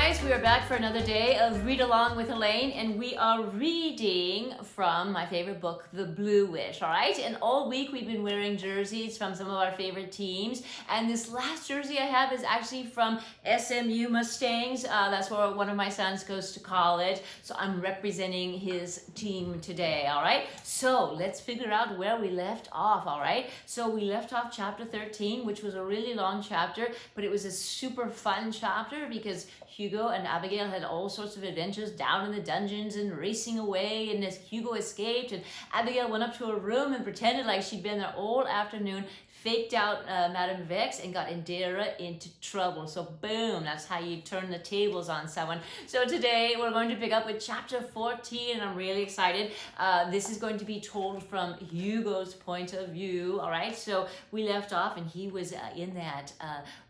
guys, we are back for another day of Read Along with Alane, and we are reading from my favorite book, The Blue Witch, all right? And all week we've been wearing jerseys from some of our favorite teams, and this last jersey I have is actually from SMU Mustangs. That's where one of my sons goes to college, so I'm representing his team today, all right? So let's figure out where we left off, all right? So we left off chapter 13, which was a really long chapter, but it was a super fun chapter because Hugo and Abigail had all sorts of adventures down in the dungeons and racing away, and as Hugo escaped, and Abigail went up to her room and pretended like she'd been there all afternoon, faked out Madame Vex, and got Indira into trouble. So boom, that's how you turn the tables on someone. So today we're going to pick up with chapter 14, and I'm really excited. This is going to be told from Hugo's point of view, all right? So we left off, and he was in that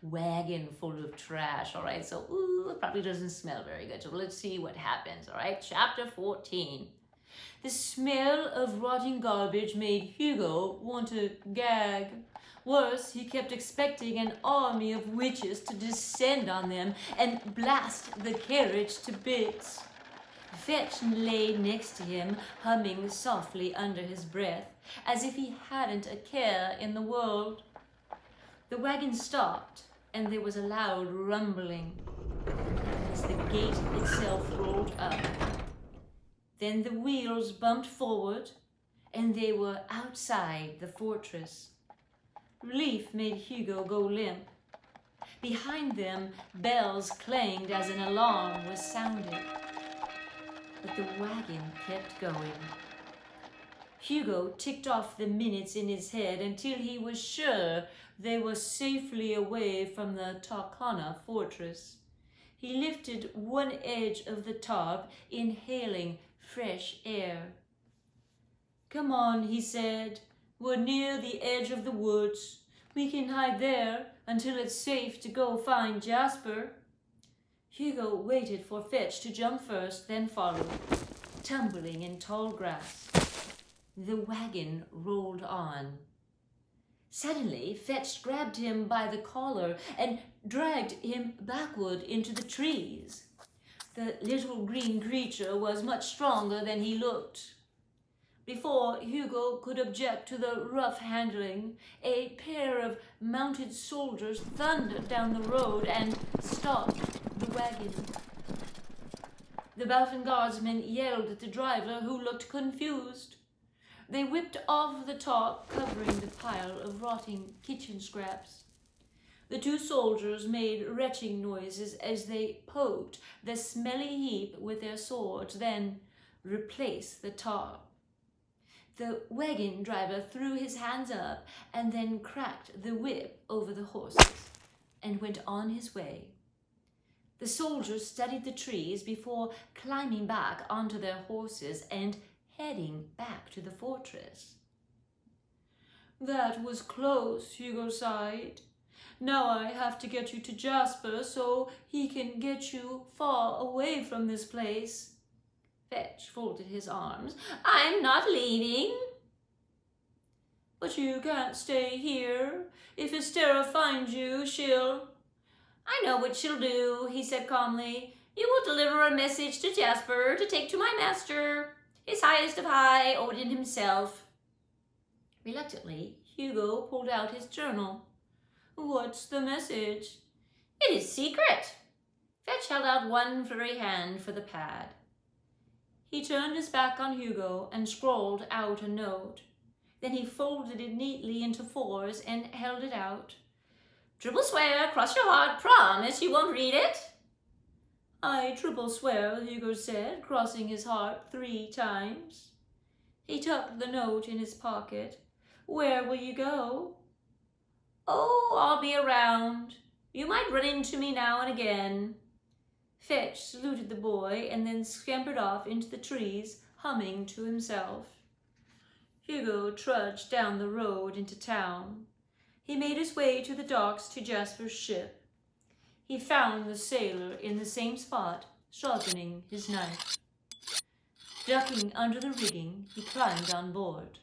wagon full of trash, all right? So, ooh, it probably doesn't smell very good. So let's see what happens, all right? Chapter 14. The smell of rotting garbage made Hugo want to gag. Worse, he kept expecting an army of witches to descend on them and blast the carriage to bits. Fetch lay next to him, humming softly under his breath, as if he hadn't a care in the world. The wagon stopped, and there was a loud rumbling as the gate itself rolled up. Then the wheels bumped forward, and they were outside the fortress. Relief made Hugo go limp. Behind them, bells clanged as an alarm was sounded. But the wagon kept going. Hugo ticked off the minutes in his head until he was sure they were safely away from the Tarkana fortress. He lifted one edge of the tarp, inhaling fresh air. "Come on," he said. "We're near the edge of the woods. We can hide there until it's safe to go find Jasper." Hugo waited for Fetch to jump first, then followed, tumbling in tall grass. The wagon rolled on. Suddenly, Fetch grabbed him by the collar and dragged him backward into the trees. The little green creature was much stronger than he looked. Before Hugo could object to the rough handling, a pair of mounted soldiers thundered down the road and stopped the wagon. The Balfin guardsmen yelled at the driver, who looked confused. They whipped off the tarp covering the pile of rotting kitchen scraps. The two soldiers made retching noises as they poked the smelly heap with their swords, then replaced the tarp. The wagon driver threw his hands up and then cracked the whip over the horses and went on his way. The soldiers studied the trees before climbing back onto their horses and heading back to the fortress. "That was close," Hugo sighed. "Now I have to get you to Jasper so he can get you far away from this place." Fetch folded his arms. "I'm not leaving." "But you can't stay here. If Estera finds you, she'll—" "I know what she'll do," he said calmly. "You will deliver a message to Jasper to take to my master, his highest of high, Odin himself." Reluctantly, Hugo pulled out his journal. "What's the message?" "It is secret." Fetch held out one furry hand for the pad. He turned his back on Hugo and scrawled out a note. Then he folded it neatly into fours and held it out. "Triple swear, cross your heart, promise you won't read it." "I triple swear," Hugo said, crossing his heart 3 times. He tucked the note in his pocket. "Where will you go?" "Oh, I'll be around. You might run into me now and again." Fetch saluted the boy and then scampered off into the trees, humming to himself. Hugo trudged down the road into town. He made his way to the docks to Jasper's ship. He found the sailor in the same spot, sharpening his knife. Ducking under the rigging, he climbed on board.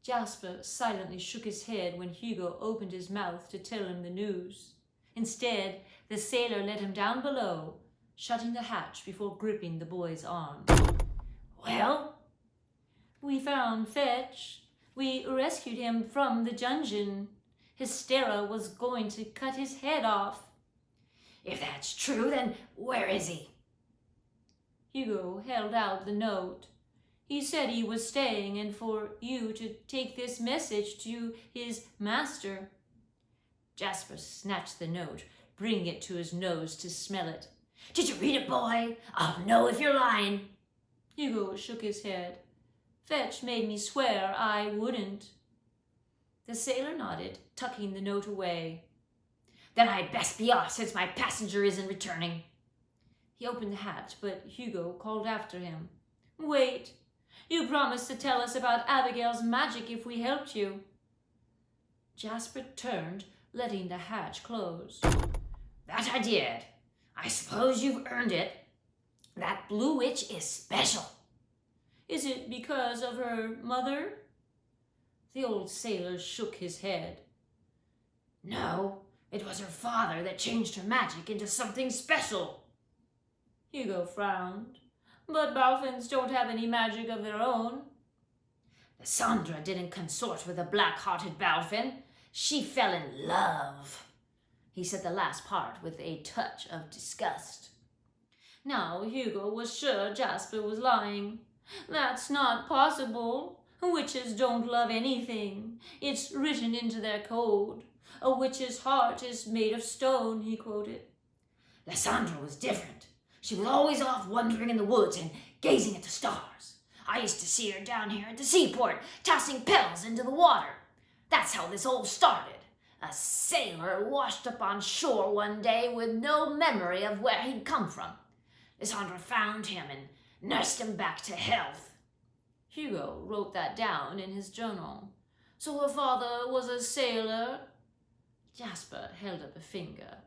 Jasper silently shook his head when Hugo opened his mouth to tell him the news. Instead, the sailor let him down below, shutting the hatch before gripping the boy's arm. Well, we found Fetch. We rescued him from the dungeon. Hystera was going to cut his head off. If that's true, then where is he? Hugo held out the note. He said he was staying and for you to take this message to his master. Jasper snatched the note, bringing it to his nose to smell it. Did you read it, boy? I'll know if you're lying. Hugo shook his head. Fetch made me swear I wouldn't. The sailor nodded, tucking the note away. Then I'd best be off since my passenger isn't returning. He opened the hatch, but Hugo called after him. Wait, you promised to tell us about Abigail's magic if we helped you. Jasper turned, letting the hatch close. That I did. I suppose you've earned it. That blue witch is special. Is it because of her mother? The old sailor shook his head. No, it was her father that changed her magic into something special. Hugo frowned. But Balfins don't have any magic of their own. Lysandra didn't consort with a black-hearted Balfin. She fell in love. He said the last part with a touch of disgust. Now Hugo was sure Jasper was lying. That's not possible. Witches don't love anything. It's written into their code. A witch's heart is made of stone, he quoted. Lysandra was different. She was always off wandering in the woods and gazing at the stars. I used to see her down here at the seaport, tossing petals into the water. That's how this all started. A sailor washed up on shore one day with no memory of where he'd come from. Lysandra found him and nursed him back to health. Hugo wrote that down in his journal. So her father was a sailor? Jasper held up a finger.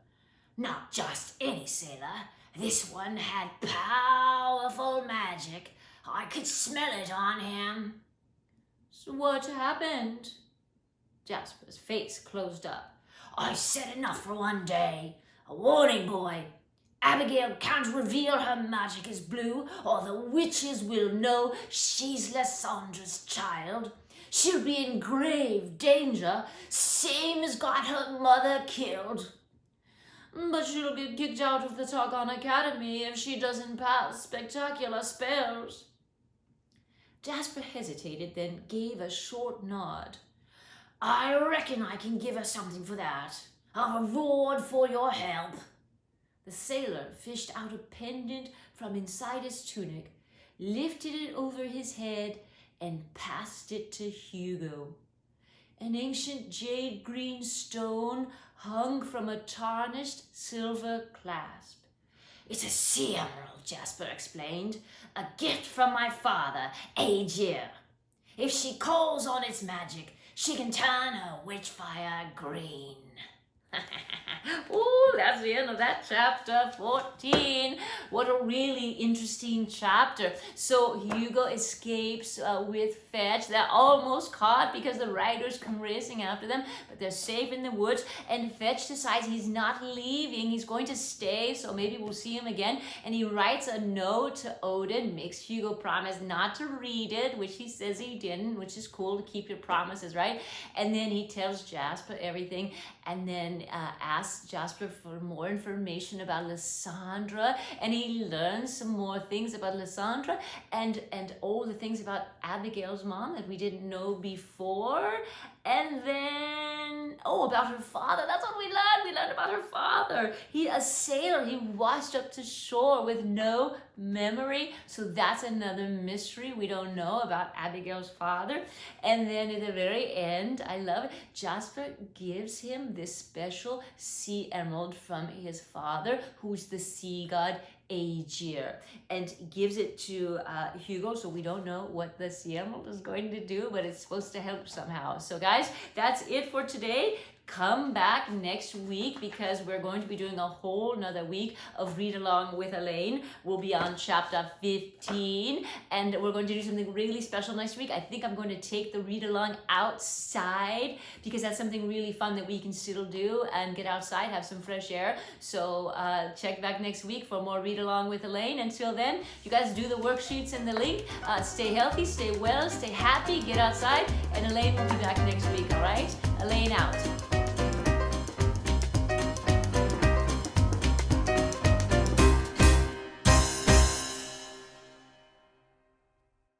Not just any sailor. This one had powerful magic. I could smell it on him. So what happened? Jasper's face closed up. I said enough for one day. A warning, boy. Abigail can't reveal her magic is blue, or the witches will know she's Lysandra's child. She'll be in grave danger, same as got her mother killed. But she'll get kicked out of the Targon Academy if she doesn't pass spectacular spells. Jasper hesitated, then gave a short nod. I reckon I can give her something for that. A reward for your help. The sailor fished out a pendant from inside his tunic, lifted it over his head, and passed it to Hugo. An ancient jade green stone hung from a tarnished silver clasp. It's a sea emerald, Jasper explained. A gift from my father, Aegir. If she calls on its magic, she can turn her witchfire green. Ooh, that's the end of that chapter 14. What a really interesting chapter. So Hugo escapes with Fetch. They're almost caught because the riders come racing after them, but they're safe in the woods, and Fetch decides he's not leaving. He's going to stay, so maybe we'll see him again. And he writes a note to Odin, makes Hugo promise not to read it, which he says he didn't, which is cool to keep your promises, right? And then he tells Jasper everything, and then asks Jasper for more information about Lysandra, and he learns some more things about Lysandra and all the things about Abigail's mom that we didn't know before. And then, about her father. That's what we learned. We learned about her father. He, a sailor, he washed up to shore with no memory. So that's another mystery we don't know about Abigail's father. And then at the very end, I love it, Jasper gives him this special sea emerald from his father, who's the sea god Aegir, and gives it to Hugo, so we don't know what the sea emerald is going to do, but it's supposed to help somehow. So guys, that's it for today. come back next week because we're going to be doing a whole another week of Read Along with Alane. We'll be on chapter 15 and we're going to do something really special next week. I think I'm going to take the read along outside because that's something really fun that we can still do and get outside, have some fresh air. So check back next week for more Read Along with Alane. Until then, you guys do the worksheets and the link. Stay healthy, stay well, stay happy, get outside, and Alane will be back next week, all right? Alane out.